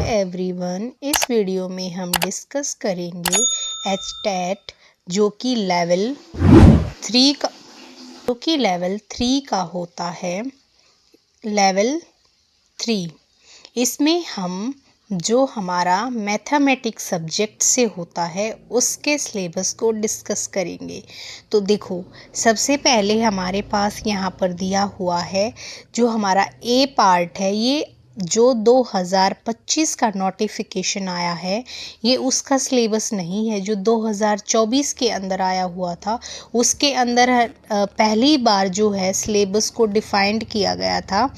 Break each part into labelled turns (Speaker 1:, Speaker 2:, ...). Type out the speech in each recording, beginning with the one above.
Speaker 1: Everyone, इस video में हम डिस्कस करेंगे एचटेट जो कि लेवल 3 का होता है। लेवल 3 इसमें हम जो हमारा मैथमेटिक्स सब्जेक्ट से होता है उसके सिलेबस को डिस्कस करेंगे। तो देखो, सबसे पहले हमारे पास यहाँ पर दिया हुआ है जो हमारा ए पार्ट है। ये जो 2025 का नोटिफिकेशन आया है, ये उसका सिलेबस नहीं है। जो 2024 के अंदर आया हुआ था उसके अंदर पहली बार जो है सिलेबस को डिफाइंड किया गया था।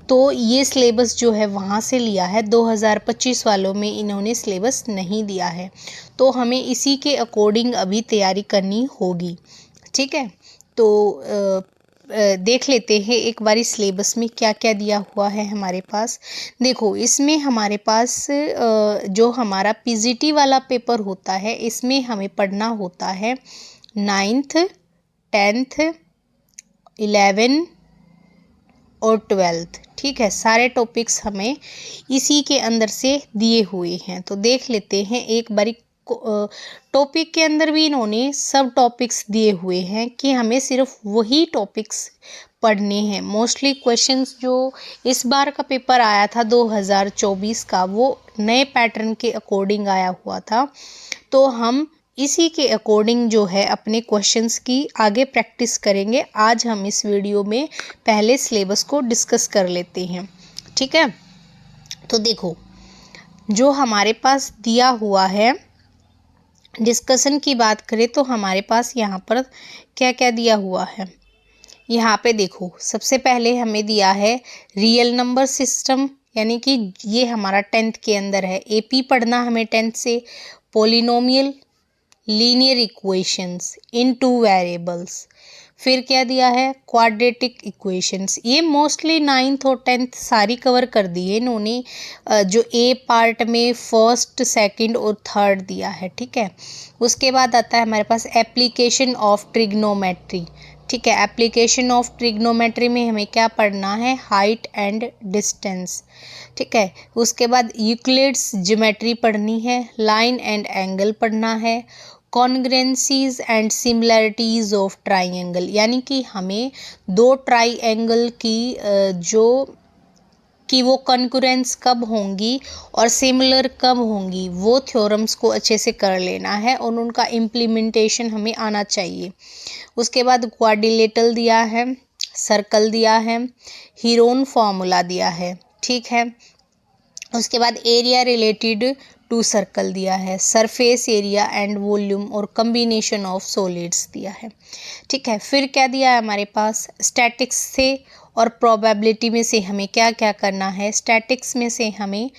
Speaker 1: तो ये सिलेबस जो है वहाँ से लिया है। 2025 वालों में इन्होंने सिलेबस नहीं दिया है, तो हमें इसी के अकॉर्डिंग अभी तैयारी करनी होगी। ठीक है, तो देख लेते हैं एक बारी सिलेबस में क्या क्या दिया हुआ है हमारे पास। देखो, इसमें हमारे पास जो हमारा पीजीटी वाला पेपर होता है, इसमें हमें पढ़ना होता है 9th 10th 11 और 12th। ठीक है, सारे टॉपिक्स हमें इसी के अंदर से दिए हुए हैं। तो देख लेते हैं एक बारी। टॉपिक के अंदर भी इन्होंने सब टॉपिक्स दिए हुए हैं कि हमें सिर्फ वही टॉपिक्स पढ़ने हैं। मोस्टली क्वेश्चंस जो इस बार का पेपर आया था 2024 का, वो नए पैटर्न के अकॉर्डिंग आया हुआ था। तो हम इसी के अकॉर्डिंग जो है अपने क्वेश्चंस की आगे प्रैक्टिस करेंगे। आज हम इस वीडियो में पहले सिलेबस को डिस्कस कर लेते हैं। ठीक है, तो देखो, जो हमारे पास दिया हुआ है, डिस्कशन की बात करें तो हमारे पास यहाँ पर क्या क्या दिया हुआ है। यहाँ पे देखो, सबसे पहले हमें दिया है रियल नंबर सिस्टम, यानी कि ये हमारा 10th के अंदर है। एपी पढ़ना हमें 10th से। पोलिनोमियल, लीनियर इक्वेशंस इन 2 वेरिएबल्स। फिर क्या दिया है, क्वाड्रेटिक इक्वेशंस। ये मोस्टली 9th और 10th सारी कवर कर दी है इन्होंने। जो ए पार्ट में 1st 2nd और 3rd दिया है। ठीक है, उसके बाद आता है हमारे पास एप्लीकेशन ऑफ ट्रिग्नोमेट्री। ठीक है, एप्लीकेशन ऑफ ट्रिग्नोमेट्री में हमें क्या पढ़ना है, हाइट एंड डिस्टेंस। ठीक है, उसके बाद यूक्लिड्स ज्योमेट्री पढ़नी है, लाइन एंड एंगल पढ़ना है, कॉन्ग्रुएंसीज एंड सिमिलरिटीज ऑफ ट्राइंगल, यानी कि हमें दो ट्राइंगल की वो कॉन्ग्रुएंस कब होंगी और सिमिलर कब होंगी, वो थ्योरम्स को अच्छे से कर लेना है और उनका इम्प्लीमेंटेशन हमें आना चाहिए। उसके बाद क्वाड्रिलेटरल दिया है, सर्कल दिया है, हीरोन फॉर्मूला दिया है। ठीक है, उसके बाद एरिया रिलेटेड टू सर्कल दिया है, सरफेस एरिया एंड वॉल्यूम और कम्बिनेशन ऑफ सॉलिड्स दिया है। ठीक है, फिर क्या दिया है हमारे पास, स्टैटिक्स से और प्रोबेबिलिटी में से हमें क्या क्या करना है। स्टैटिक्स में से हमें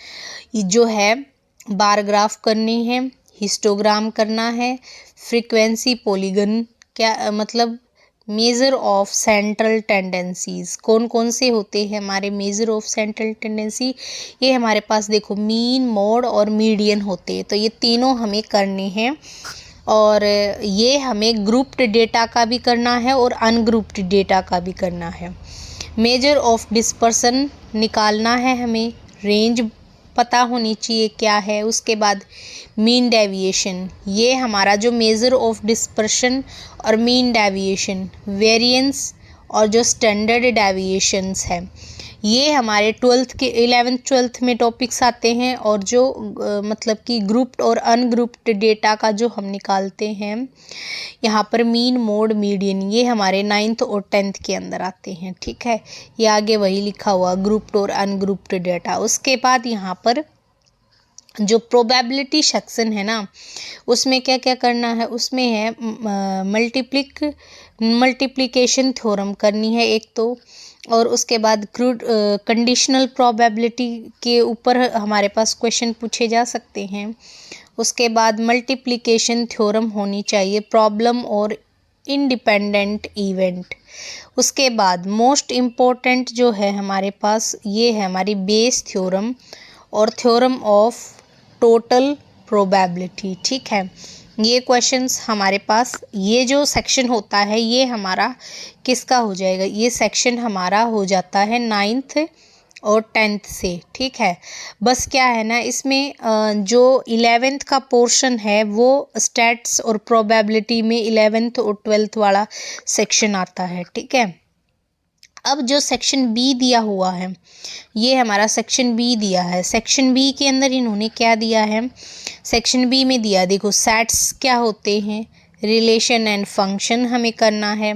Speaker 1: जो है बार ग्राफ करनी है, हिस्टोग्राम करना है, फ्रीक्वेंसी पॉलीगन, क्या मतलब मेजर ऑफ सेंट्रल टेंडेंसीज, कौन कौन से होते हैं हमारे मेजर ऑफ सेंट्रल टेंडेंसी। ये हमारे पास देखो मीन, मोड और मीडियन होते हैं। तो ये तीनों हमें करने हैं और ये हमें ग्रुप्ड डेटा का भी करना है और अनग्रुप्ड डेटा का भी करना है। मेजर ऑफ डिस्पर्सन निकालना है हमें, रेंज पता होनी चाहिए क्या है। उसके बाद मीन डेविएशन, ये हमारा जो मेजर ऑफ डिस्पर्शन और मीन डेविएशन, वेरिएंस और जो स्टैंडर्ड डेविएशंस है, ये हमारे 11th 12th में टॉपिक्स आते हैं। और जो मतलब कि ग्रुप्ड और अनग्रुप्ड डेटा का जो हम निकालते हैं, यहाँ पर मीन, मोड, मीडियन, ये हमारे 9th और 10th के अंदर आते हैं। ठीक है, ये आगे वही लिखा हुआ ग्रुप्ड और अनग्रुप्ड डेटा। उसके बाद यहाँ पर जो प्रोबेबिलिटी सेक्शन है ना, उसमें क्या क्या करना है, उसमें है मल्टीप्लिकेशन थ्योरम करनी है एक तो, और उसके बाद कंडीशनल प्रोबेबिलिटी के ऊपर हमारे पास क्वेश्चन पूछे जा सकते हैं। उसके बाद मल्टीप्लिकेशन थ्योरम होनी चाहिए, प्रॉब्लम और इंडिपेंडेंट इवेंट। उसके बाद मोस्ट इम्पोर्टेंट जो है हमारे पास, ये है हमारी बेस थ्योरम और थ्योरम ऑफ टोटल प्रोबेबिलिटी। ठीक है, ये क्वेश्चंस हमारे पास, ये जो सेक्शन होता है ये हमारा किसका हो जाएगा, ये सेक्शन हमारा हो जाता है 9th और 10th से, ठीक है। बस क्या है ना, इसमें जो 11th का पोर्शन है वो स्टैट्स और प्रोबेबिलिटी में 11th और 12th वाला सेक्शन आता है, ठीक है। अब जो सेक्शन बी दिया हुआ है, ये हमारा सेक्शन बी दिया है। सेक्शन बी के अंदर इन्होंने क्या दिया है, सेक्शन बी में दिया, देखो सेट्स क्या होते हैं, रिलेशन एंड फंक्शन हमें करना है।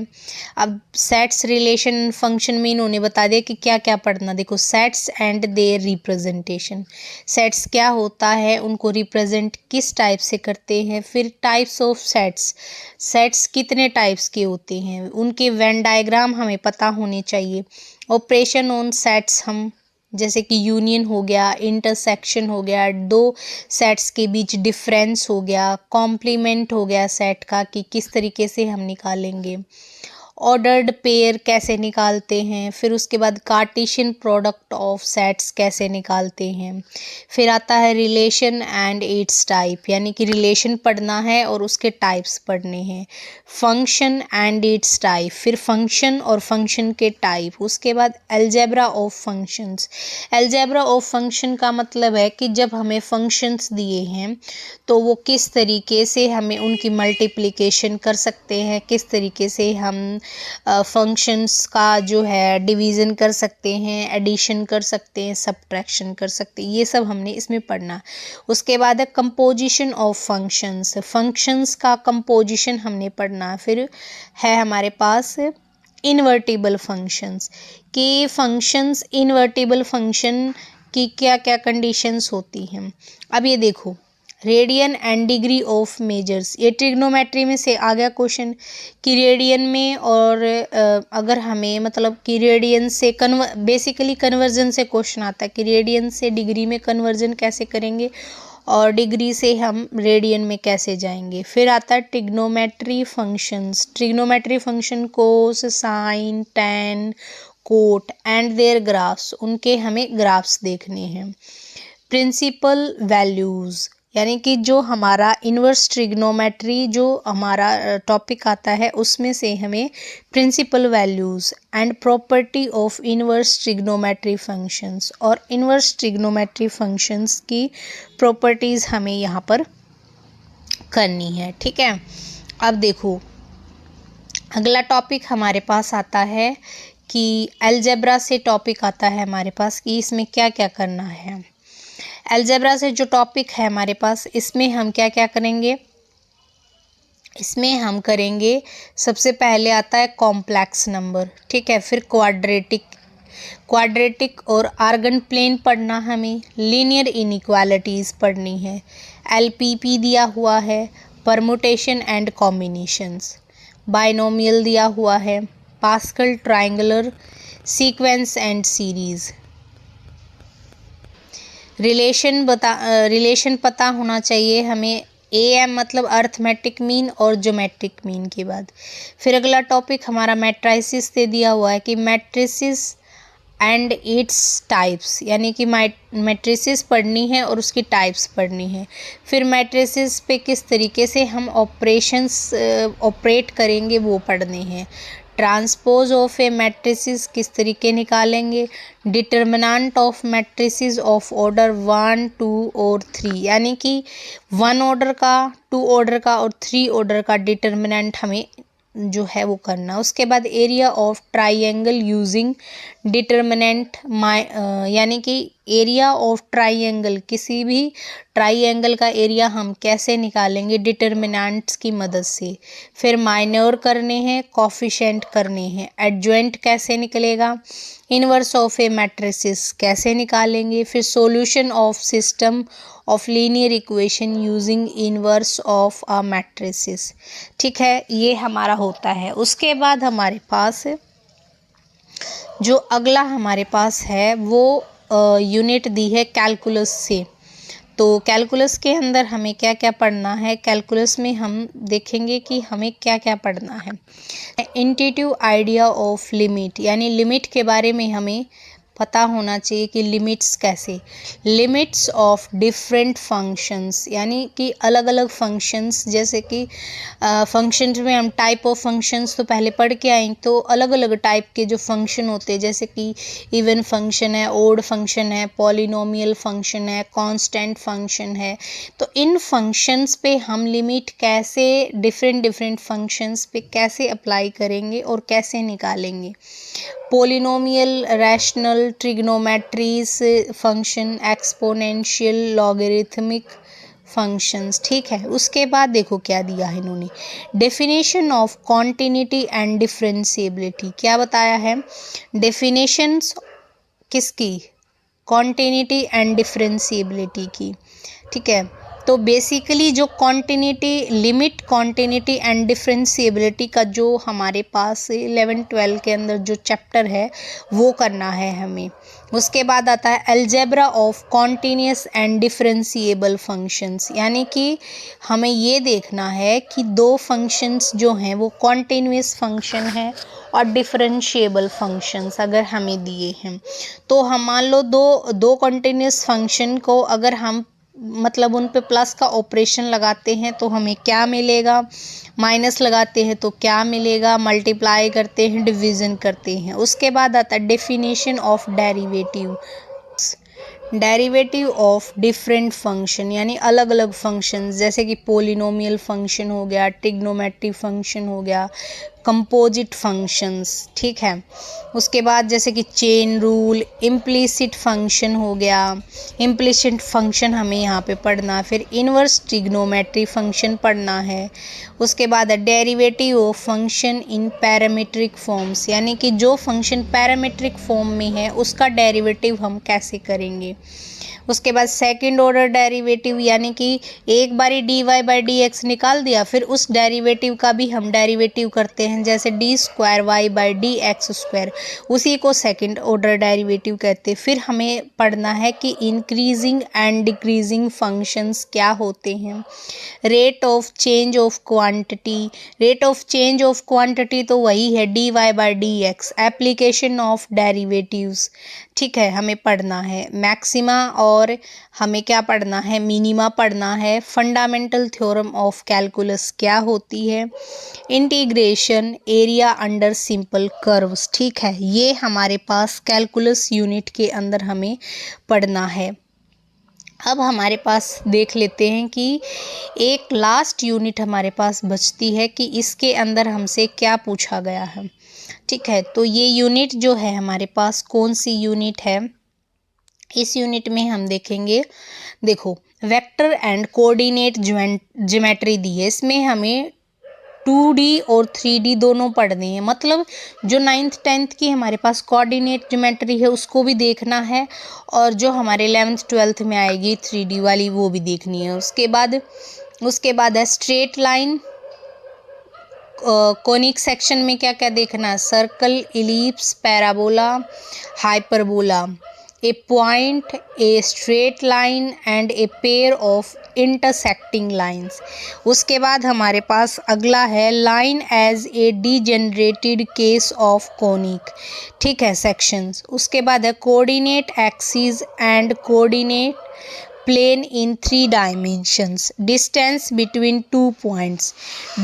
Speaker 1: अब सेट्स, रिलेशन एंड फंक्शन में इन्होंने बता दिया कि क्या क्या पढ़ना। देखो sets and their representation, sets क्या होता है, उनको रिप्रेजेंट किस टाइप से करते हैं। फिर टाइप्स ऑफ सेट्स, सेट्स कितने टाइप्स के होते हैं, उनके वेन डायग्राम हमें पता होने चाहिए। ऑपरेशन ऑन सेट्स, हम जैसे कि यूनियन हो गया, इंटरसेक्शन हो गया, दो सेट्स के बीच डिफरेंस हो गया, कॉम्प्लीमेंट हो गया सेट का कि किस तरीके से हम निकालेंगे, ऑर्डर्ड पेयर कैसे निकालते हैं, फिर उसके बाद कार्टेशियन प्रोडक्ट ऑफ सेट्स कैसे निकालते हैं। फिर आता है रिलेशन एंड इट्स टाइप, यानी कि रिलेशन पढ़ना है और उसके टाइप्स पढ़ने हैं। फंक्शन एंड इट्स टाइप, फिर फंक्शन और फंक्शन के टाइप। उसके बाद algebra of functions, algebra of function का मतलब है कि जब हमें फंक्शंस दिए हैं तो वो किस तरीके से हमें उनकी मल्टीप्लिकेशन कर सकते हैं, किस तरीके से हम फंक्शंस का जो है डिवीज़न कर सकते हैं, एडिशन कर सकते हैं, सब्ट्रैक्शन कर सकते हैं, ये सब हमने इसमें पढ़ना। उसके बाद है कंपोजिशन ऑफ फंक्शंस, फंक्शंस का कंपोजिशन हमने पढ़ना। फिर है हमारे पास इन्वर्टिबल फंक्शंस, कि फंक्शंस, इन्वर्टिबल फंक्शन की क्या क्या कंडीशंस होती हैं। अब ये देखो, radian and degree of measures, ये ट्रिग्नोमेट्री में से आ गया क्वेश्चन कि रेडियन में, और अगर हमें मतलब कि रेडियन से बेसिकली कन्वर्जन से क्वेश्चन आता है कि रेडियन से डिग्री में कन्वर्जन कैसे करेंगे और डिग्री से हम रेडियन में कैसे जाएंगे। फिर आता है trigonometry functions, trigonometry function cos, sine, tan, cot and their graphs, उनके हमें ग्राफ्स देखने हैं। प्रिंसिपल वैल्यूज़, यानी कि जो हमारा इन्वर्स ट्रिग्नोमेट्री जो हमारा टॉपिक आता है उसमें से हमें principal values and property of inverse trigonometry functions, और इन्वर्स ट्रिग्नोमेट्री फंक्शंस की प्रॉपर्टीज़ हमें यहाँ पर करनी है, ठीक है। अब देखो अगला टॉपिक हमारे पास आता है कि अलजेब्रा से टॉपिक आता है हमारे पास कि इसमें क्या क्या करना है। अलजेब्रा से जो टॉपिक है हमारे पास, इसमें हम क्या क्या करेंगे, इसमें हम करेंगे सबसे पहले आता है कॉम्प्लेक्स नंबर, ठीक है। फिर क्वाड्रेटिक, क्वाड्रेटिक और आर्गन प्लेन पढ़ना, हमें लीनियर इनइक्वालिटीज़ पढ़नी है, एलपीपी दिया हुआ है, परमुटेशन एंड कॉम्बिनेशंस, बाइनोमियल दिया हुआ है, pascal triangular sequence and series. Relation पता होना चाहिए हमें, AM मतलब अर्थमेटिक मीन और ज्योमेट्रिक मीन के बाद। फिर अगला टॉपिक हमारा मैट्रिसेस से दिया हुआ है कि मैट्रिसेस एंड इट्स टाइप्स, यानी कि मैट्रिसेस पढ़नी है और उसकी टाइप्स पढ़नी है। फिर मैट्रिसेस पे किस तरीके से हम ऑपरेशंस ऑपरेट करेंगे वो पढ़ने हैं। ट्रांसपोज ऑफ ए मैट्रिसेस किस तरीके निकालेंगे, determinant of matrices of order 1, 2 और 3, यानी कि 1 ऑर्डर का, 2 ऑर्डर का और 3 ऑर्डर का डिटर्मिनेंट हमें जो है वो करना। उसके बाद area of triangle using determinant, यानी कि एरिया ऑफ ट्राइंगल, किसी भी ट्राइंगल का एरिया हम कैसे निकालेंगे, डिटर्मिनेंट्स की मदद से। फिर माइनर करने हैं, कोफिशिएंट करने हैं, एडजॉइंट कैसे निकलेगा, इनवर्स ऑफ ए मैट्रिसेस कैसे निकालेंगे। फिर solution of system of linear equation using inverse of a matrices, ठीक है, ये हमारा होता है। उसके बाद हमारे पास जो अगला हमारे पास है वो यूनिट दी है कैलकुलस से। तो कैलकुलस के अंदर हमें क्या क्या पढ़ना है, कैलकुलस में हम देखेंगे कि हमें क्या क्या पढ़ना है। इंट्यूटिव आइडिया ऑफ लिमिट, यानी लिमिट के बारे में हमें पता होना चाहिए कि लिमिट्स कैसे, लिमिट्स ऑफ डिफरेंट फंक्शंस, यानी कि अलग अलग फंक्शंस, जैसे कि फंक्शंस में हम टाइप ऑफ फंक्शंस तो पहले पढ़ के आए, तो अलग अलग टाइप के जो फंक्शन होते हैं, जैसे कि इवन फंक्शन है, ओड फंक्शन है, पॉलिनोमियल फंक्शन है, कांस्टेंट फंक्शन है। तो इन फंक्शंस पे हम लिमिट कैसे डिफरेंट डिफरेंट फंक्शंस पे कैसे अप्लाई करेंगे और कैसे निकालेंगे। Polynomial, rational, trigonometries function, exponential, logarithmic functions, ठीक है। उसके बाद देखो क्या दिया है इन्होंने, definition of continuity and differentiability. क्या बताया है, डेफिनेशंस किसकी, कॉन्टिन्यूटी एंड डिफरेंशिएबिलिटी की, ठीक है। तो बेसिकली जो continuity, limit, continuity and differentiability का जो हमारे पास 11-12 के अंदर जो चैप्टर है वो करना है हमें। उसके बाद आता है algebra of continuous and differentiable functions, यानी कि हमें ये देखना है कि दो फंक्शंस जो हैं वो कॉन्टिन्यूस फंक्शन है और डिफरेंशिएबल फंक्शंस अगर हमें दिए हैं, तो हम मान लो दो कॉन्टिन्यूस फंक्शन को अगर हम मतलब उन पे प्लस का ऑपरेशन लगाते हैं तो हमें क्या मिलेगा, माइनस लगाते हैं तो क्या मिलेगा, मल्टीप्लाई करते हैं, डिवीज़न करते हैं। उसके बाद आता है definition of derivative, derivative of different function, यानी अलग अलग फंक्शन, जैसे कि पोलिनोमियल फंक्शन हो गया, ट्रिग्नोमेट्री फंक्शन हो गया, कंपोजिट फंक्शंस, ठीक है। उसके बाद जैसे कि चेन रूल, इम्प्लिसिट फंक्शन हो गया, इम्प्लिसिट फंक्शन हमें यहाँ पे पढ़ना, फिर इनवर्स ट्रिग्नोमेट्री फंक्शन पढ़ना है। उसके बाद derivative of function in parametric forms, यानी कि जो फंक्शन पैरामीट्रिक फॉर्म में है उसका डेरिवेटिव हम कैसे करेंगे। उसके बाद सेकंड ऑर्डर डेरिवेटिव, यानी कि एक बारी dy बाई डी एक्स निकाल दिया, फिर उस डेरिवेटिव का भी हम डेरिवेटिव करते हैं, जैसे d square y by d x square, उसी को सेकंड ऑर्डर डेरिवेटिव कहते हैं। फिर हमें पढ़ना है कि इंक्रीजिंग एंड डिक्रीजिंग फंक्शंस क्या होते हैं। Rate of change of quantity, rate of change of quantity तो वही है dy by d x, application of derivatives, ठीक है, हमें पढ़ना है। मैक्सिमा और हमें क्या पढ़ना है, मिनिमा पढ़ना है। फंडामेंटल थ्योरम ऑफ कैलकुलस क्या होती है, integration, area under simple curves, ठीक है। ये हमारे पास कैलकुलस यूनिट के अंदर हमें पढ़ना है। अब हमारे पास देख लेते हैं कि एक लास्ट यूनिट हमारे पास बचती है कि इसके अंदर हमसे क्या पूछा गया है, ठीक है। तो ये यूनिट जो है हमारे पास कौन सी यूनिट है, इस यूनिट में हम देखेंगे, देखो वेक्टर एंड कोऑर्डिनेट ज्योमेट्री दी है, इसमें हमें 2D और 3D दोनों पढ़ने हैं, मतलब जो 9th 10th की हमारे पास कोऑर्डिनेट ज्योमेट्री है उसको भी देखना है, और जो हमारे 11th 12th में आएगी 3D वाली वो भी देखनी है। उसके बाद है स्ट्रेट लाइन, कोनिक सेक्शन में क्या क्या देखना है, circle, ellipse, parabola, hyperbola, a point, a straight line and a pair of intersecting lines. उसके बाद हमारे पास अगला है line as a degenerated case of conic, ठीक है, सेक्शंस। उसके बाद है coordinate axis and coordinate plane in 3 dimensions, distance between 2 points,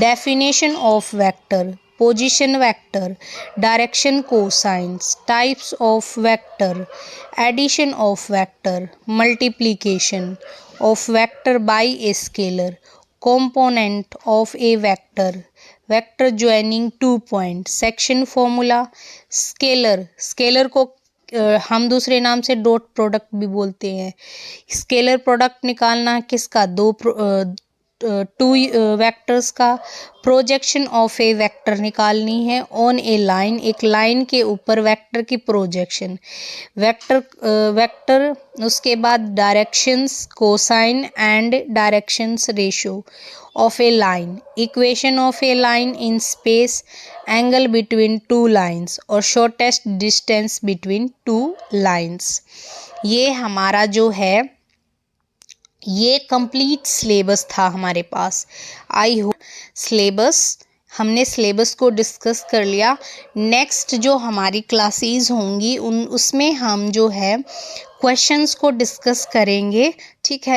Speaker 1: definition of vector, position vector, direction cosines, types of vector, addition of vector, multiplication of vector by a scalar, component of a vector, vector joining 2 points, section formula, scalar को हम दूसरे नाम से dot product भी बोलते हैं। Scalar product निकालना किसका, टू वेक्टर्स का। प्रोजेक्शन ऑफ ए वेक्टर निकालनी है ऑन ए लाइन, एक लाइन के ऊपर वेक्टर की प्रोजेक्शन, वेक्टर। उसके बाद directions, cosine and directions ratio of a line, equation of a line in space, angle between two lines और shortest distance between two lines। ये हमारा जो है ये कंप्लीट सिलेबस था हमारे पास। आई होप सिलेबस हमने सिलेबस को डिस्कस कर लिया। नेक्स्ट जो हमारी क्लासेस होंगी उसमें हम जो है क्वेश्चंस को डिस्कस करेंगे, ठीक है।